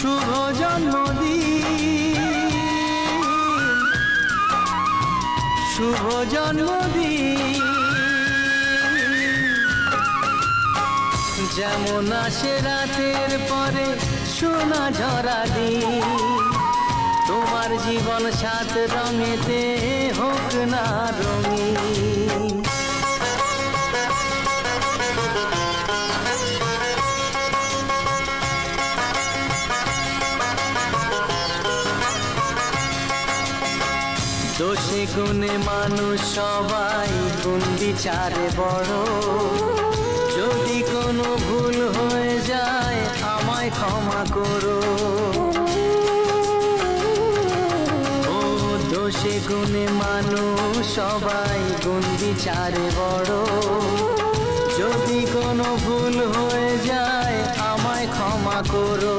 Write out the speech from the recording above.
শুভ জন্মদিন, শুভ জন্মদিন। যেমন আসে রাতের পরে সোনা ঝরা দিন, তোমার জীবন সাত রঙেতে হোক না রঙিন। দোষে গুণে মানুষ সবাই, গুণ বিচারে বড়। যদি কোনো ভুল হয়ে যায় আমায় ক্ষমা করো। ও দোষে গুণে মানুষ সবাই, গুণ বিচারে বড়। যদি কোনো ভুল হয়ে যায় আমায় ক্ষমা করো।